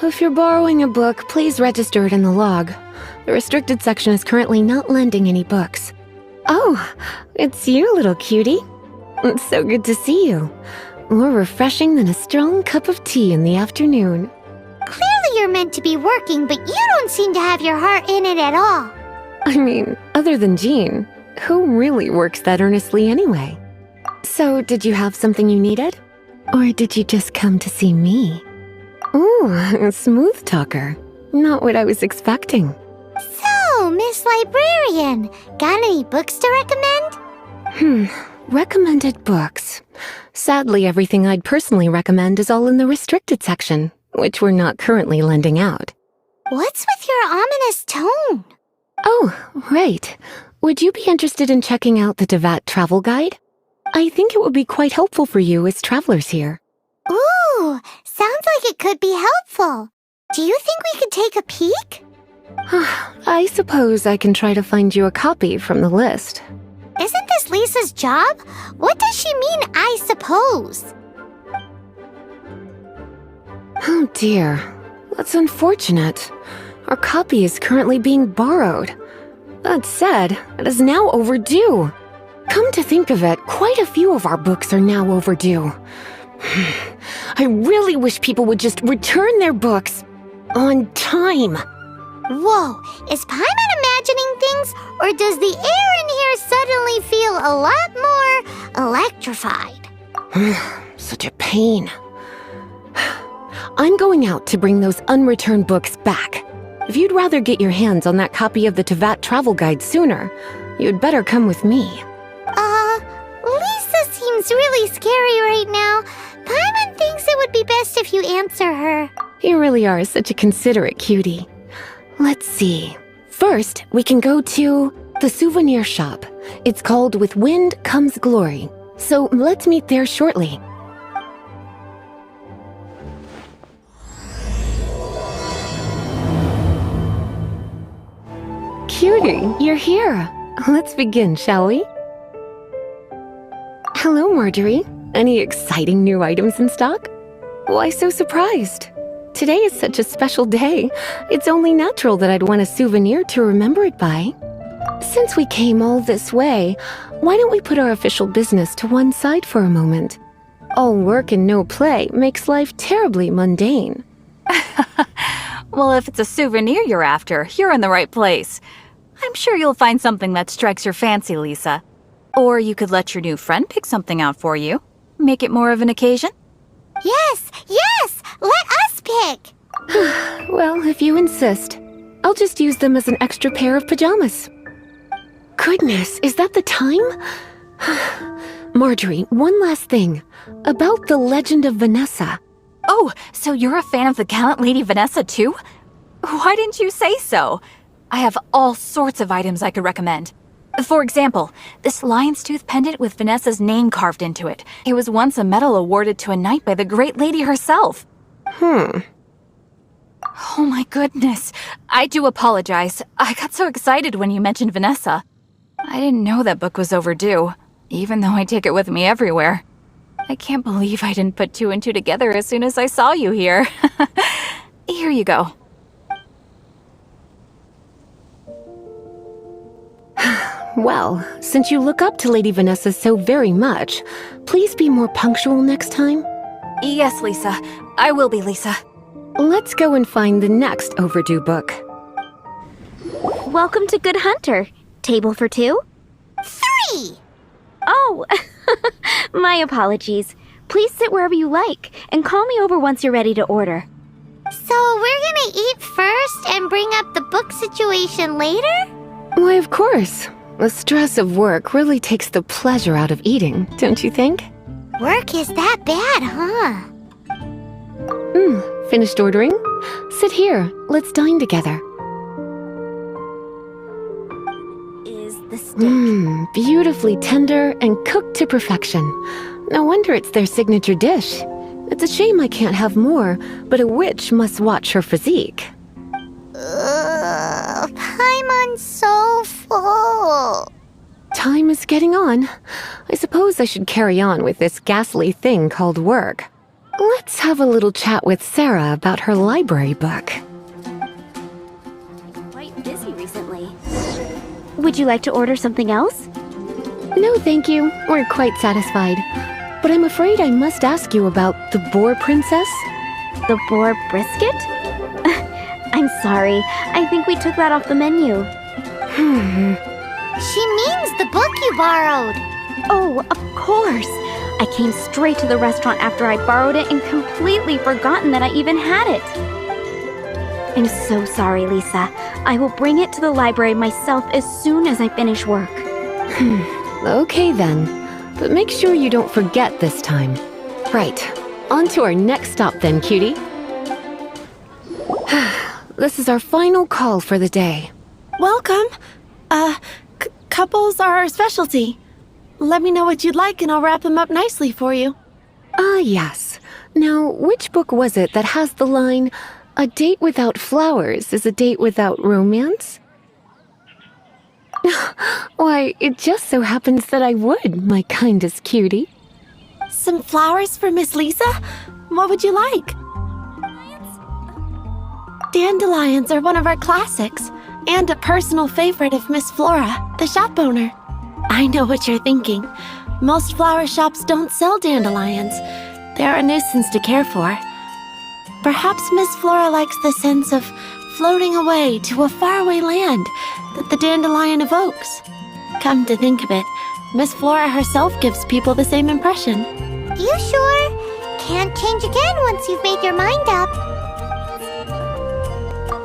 If you're borrowing a book, please register it in the log. The restricted section is currently not lending any books. Oh, it's you, little cutie. It's so good to see you. More refreshing than a strong cup of tea in the afternoon. Clearly you're meant to be working, but you don't seem to have your heart in it at all. I mean, other than Jean, who really works that earnestly anyway? So, did you have something you needed? Or did you just come to see me? Ooh, a smooth talker. Not what I was expecting. So, Miss Librarian, got any books to recommend? Recommended books. Sadly, everything I'd personally recommend is all in the restricted section, which we're not currently lending out. What's with your ominous tone? Oh, right. Would you be interested in checking out the Tevat travel guide? I think it would be quite helpful for you as travelers here. Ooh, sounds like it could be helpful. Do you think we could take a peek? I suppose I can try to find you a copy from the list. Isn't this Lisa's job? What does she mean, I suppose? Oh dear, that's unfortunate. Our copy is currently being borrowed. That said, it is now overdue. Come to think of it, quite a few of our books are now overdue. I really wish people would just return their books on time. Whoa, is Paimon imagining things, or does the air in here suddenly feel a lot more electrified? Such a pain. I'm going out to bring those unreturned books back. If you'd rather get your hands on that copy of the Tevat travel guide sooner, you'd better come with me. Lisa seems really scary right now. Paimon thinks it would be best if you answer her. You really are such a considerate cutie. Let's see. First, we can go to the souvenir shop. It's called With Wind Comes Glory. So let's meet there shortly. Cutie, you're here. Let's begin, shall we? Hello, Marjorie. Any exciting new items in stock? Why so surprised? Today is such a special day. It's only natural that I'd want a souvenir to remember it by. Since we came all this way, why don't we put our official business to one side for a moment? All work and no play makes life terribly mundane. Well, if it's a souvenir you're after, you're in the right place. I'm sure you'll find something that strikes your fancy, Lisa. Or you could let your new friend pick something out for you. Make it more of an occasion. Yes, let us pick. Well, if you insist, I'll just use them as an extra pair of pajamas. Goodness, is that the time? Marjorie, one last thing. About the legend of Vanessa. Oh, so you're a fan of the gallant Lady Vanessa too? Why didn't you say so? I have all sorts of items I could recommend. For example, this lion's tooth pendant with Vanessa's name carved into it. It was once a medal awarded to a knight by the great lady herself. Oh my goodness. I do apologize. I got so excited when you mentioned Vanessa. I didn't know that book was overdue, even though I take it with me everywhere. I can't believe I didn't put two and two together as soon as I saw you here. Here you go. Well, since you look up to Lady Vanessa so very much, please be more punctual next time. Yes, Lisa. I will be, Lisa. Let's go and find the next overdue book. Welcome to Good Hunter. Table for two? 3! Oh, my apologies. Please sit wherever you like, and call me over once you're ready to order. So we're gonna eat first and bring up the book situation later? Why, of course. The stress of work really takes the pleasure out of eating, don't you think? Work is that bad, huh? Finished ordering? Sit here. Let's dine together. Is the steak? Beautifully tender and cooked to perfection. No wonder it's their signature dish. It's a shame I can't have more, but a witch must watch her physique. Paimon's so full. Time is getting on. I suppose I should carry on with this ghastly thing called work. Let's have a little chat with Sarah about her library book. Quite busy recently. Would you like to order something else? No, thank you. We're quite satisfied. But I'm afraid I must ask you about the Boar Princess. The boar brisket? I'm sorry. I think we took that off the menu. She means the book you borrowed. Oh, of course. I came straight to the restaurant after I borrowed it and completely forgotten that I even had it. I'm so sorry, Lisa. I will bring it to the library myself as soon as I finish work. Okay then. But make sure you don't forget this time. Right. On to our next stop then, cutie. This is our final call for the day. Welcome. Couples are our specialty. Let me know what you'd like and I'll wrap them up nicely for you. Yes. Now, which book was it that has the line, "A date without flowers is a date without romance"? Why, it just so happens that I would, my kindest cutie. Some flowers for Miss Lisa? What would you like? Dandelions are one of our classics, and a personal favorite of Miss Flora, the shop owner. I know what you're thinking. Most flower shops don't sell dandelions. They're a nuisance to care for. Perhaps Miss Flora likes the sense of floating away to a faraway land that the dandelion evokes. Come to think of it, Miss Flora herself gives people the same impression. You sure? Can't change again once you've made your mind up.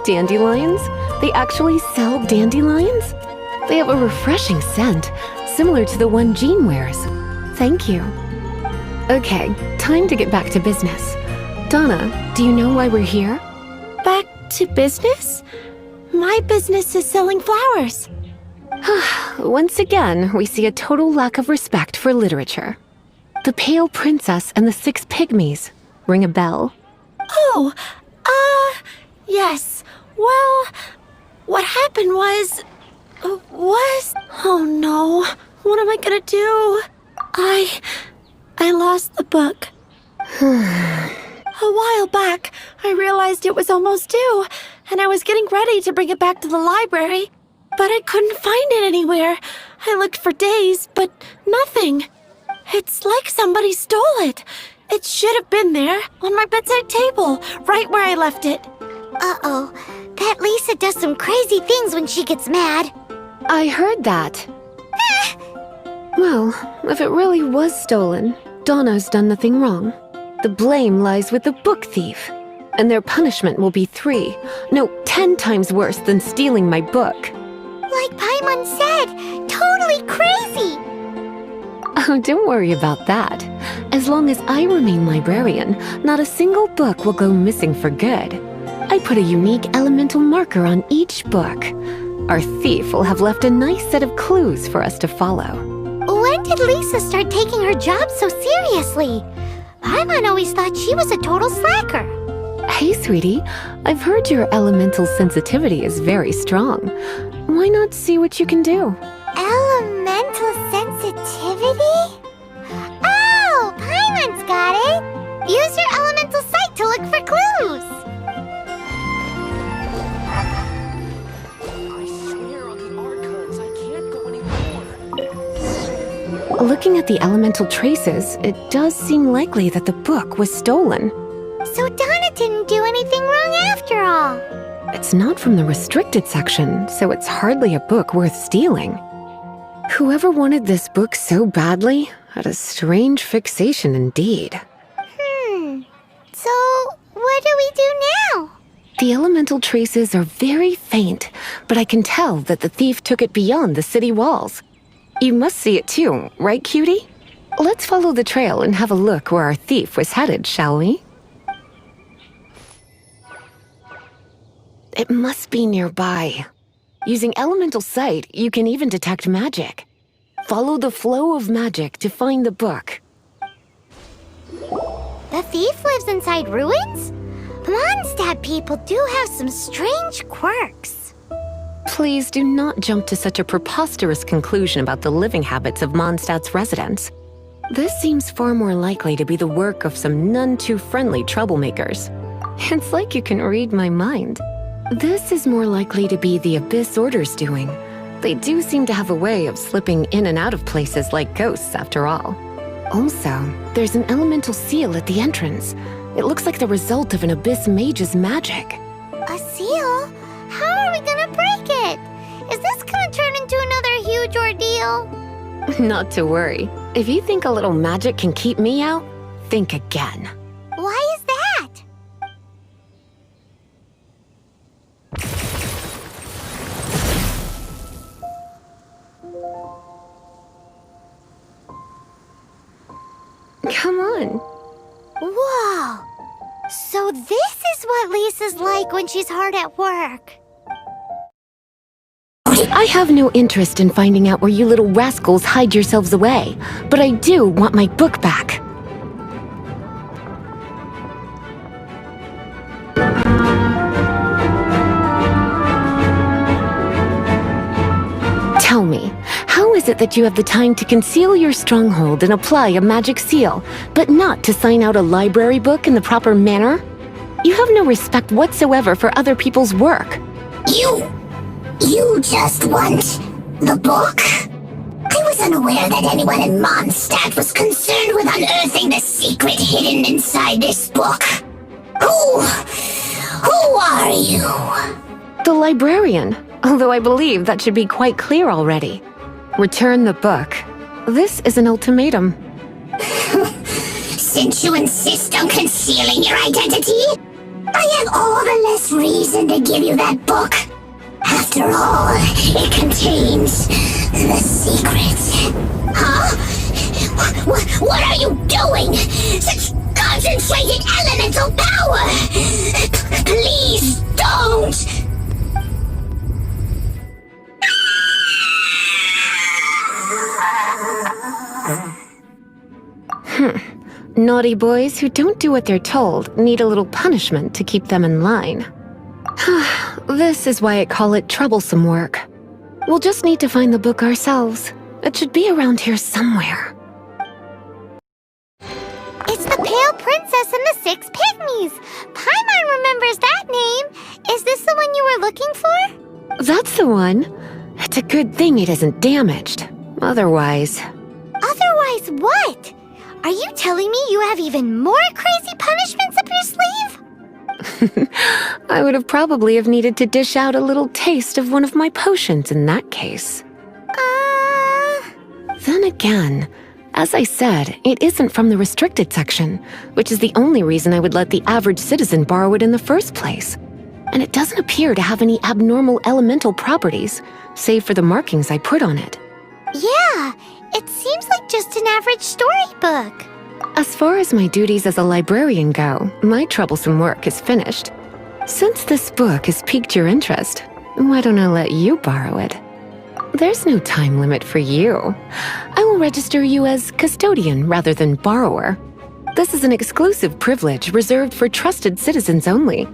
Dandelions? They actually sell dandelions? They have a refreshing scent, similar to the one Jean wears. Thank you. Okay, time to get back to business. Donna, do you know why we're here? Back to business? My business is selling flowers. Once again, we see a total lack of respect for literature. The Pale Princess and the Six Pygmies. Ring a bell? Oh, yes. Well, what happened was... Oh no, what am I gonna do? I lost the book. A while back, I realized it was almost due, and I was getting ready to bring it back to the library, but I couldn't find it anywhere. I looked for days, but nothing. It's like somebody stole it. It should have been there, on my bedside table, right where I left it. Uh-oh. That Lisa does some crazy things when she gets mad. I heard that. Well, if it really was stolen, Donna's done nothing wrong. The blame lies with the book thief, and their punishment will be 10 times worse than stealing my book. Like Paimon said, totally crazy. Oh, don't worry about that. As long as I remain librarian, not a single book will go missing for good. I put a unique elemental marker on each book. Our thief will have left a nice set of clues for us to follow. When did Lisa start taking her job so seriously? Paimon always thought she was a total slacker. Hey, sweetie, I've heard your elemental sensitivity is very strong. Why not see what you can do? Elemental sensitivity? Oh, Paimon's got it! Use your elemental sight to look for clues! Looking at the elemental traces, it does seem likely that the book was stolen. So Donna didn't do anything wrong after all. It's not from the restricted section, so it's hardly a book worth stealing. Whoever wanted this book so badly had a strange fixation indeed. So what do we do now? The elemental traces are very faint, but I can tell that the thief took it beyond the city walls. You must see it too, right, cutie? Let's follow the trail and have a look where our thief was headed, shall we? It must be nearby. Using elemental sight, you can even detect magic. Follow the flow of magic to find the book. The thief lives inside ruins? Mondstadt people do have some strange quirks. Please do not jump to such a preposterous conclusion about the living habits of Mondstadt's residents. This seems far more likely to be the work of some none-too-friendly troublemakers. It's like you can read my mind. This is more likely to be the Abyss Order's doing. They do seem to have a way of slipping in and out of places like ghosts, after all. Also, there's an elemental seal at the entrance. It looks like the result of an Abyss mage's magic. A seal? How are we gonna break it? Is this gonna turn into another huge ordeal? Not to worry. If you think a little magic can keep me out, think again. Why is that? Come on. Whoa! So this is what Lisa's like when she's hard at work. I have no interest in finding out where you little rascals hide yourselves away, but I do want my book back. Tell me, how is it that you have the time to conceal your stronghold and apply a magic seal, but not to sign out a library book in the proper manner? You have no respect whatsoever for other people's work. You just want the book? I was unaware that anyone in Mondstadt was concerned with unearthing the secret hidden inside this book. Who are you? The librarian, although I believe that should be quite clear already. Return the book. This is an ultimatum. Since you insist on concealing your identity, I have all the less reason to give you that book. After all, it contains the secret. Huh? What are you doing? Such concentrated elemental power! Please don't! Naughty boys who don't do what they're told need a little punishment to keep them in line. This is why I call it troublesome work. We'll just need to find the book ourselves. It should be around here somewhere. It's the Pale Princess and the Six Pygmies. Paimon remembers that name. Is this the one you were looking for? That's the one. It's a good thing it isn't damaged. Otherwise... Otherwise what? Are you telling me you have even more crazy punishments up your sleeve? I would have probably have needed to dish out a little taste of one of my potions in that case. Then again, as I said, it isn't from the restricted section, which is the only reason I would let the average citizen borrow it in the first place. And it doesn't appear to have any abnormal elemental properties, save for the markings I put on it. Yeah, it seems like just an average storybook. As far as my duties as a librarian go, my troublesome work is finished. Since this book has piqued your interest, why don't I let you borrow it? There's no time limit for you. I will register you as custodian rather than borrower. This is an exclusive privilege reserved for trusted citizens only.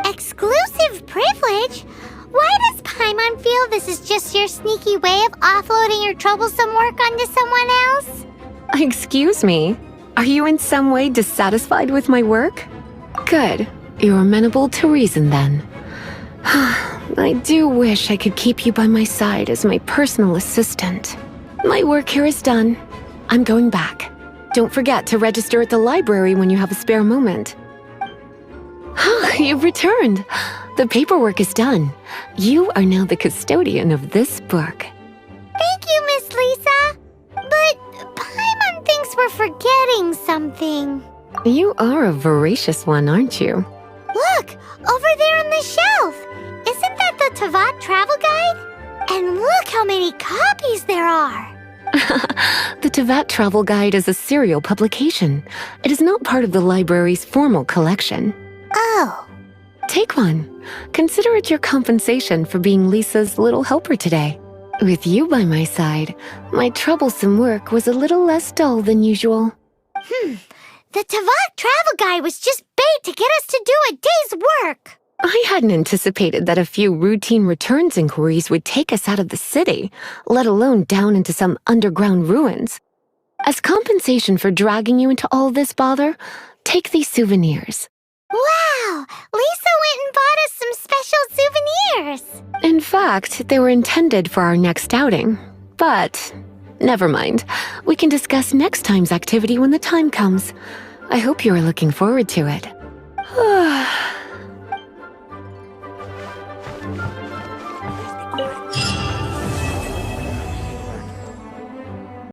Exclusive privilege? Why does Paimon feel this is just your sneaky way of offloading your troublesome work onto someone else? Excuse me, are you in some way dissatisfied with my work? Good, you're amenable to reason then. I do wish I could keep you by my side as my personal assistant. My work here is done. I'm going back. Don't forget to register at the library when you have a spare moment. You've returned. The paperwork is done. You are now the custodian of this book. Thank you, Miss Lisa. But Paimon thinks we're forgetting something. You are a voracious one, aren't you? Look, over there on the shelf. Isn't that the Tavat travel guide? And look how many copies there are. The Tavat Travel Guide is a serial publication. It is not part of the library's formal collection. Oh. Take one. Consider it your compensation for being Lisa's little helper today. With you by my side, my troublesome work was a little less dull than usual. The Tavat travel guide was just bait to get us to do a day's work. I hadn't anticipated that a few routine returns inquiries would take us out of the city, let alone down into some underground ruins. As compensation for dragging you into all this bother, take these souvenirs. Wow! Lisa went and bought us some special souvenirs! In fact, they were intended for our next outing. But never mind. We can discuss next time's activity when the time comes. I hope you are looking forward to it.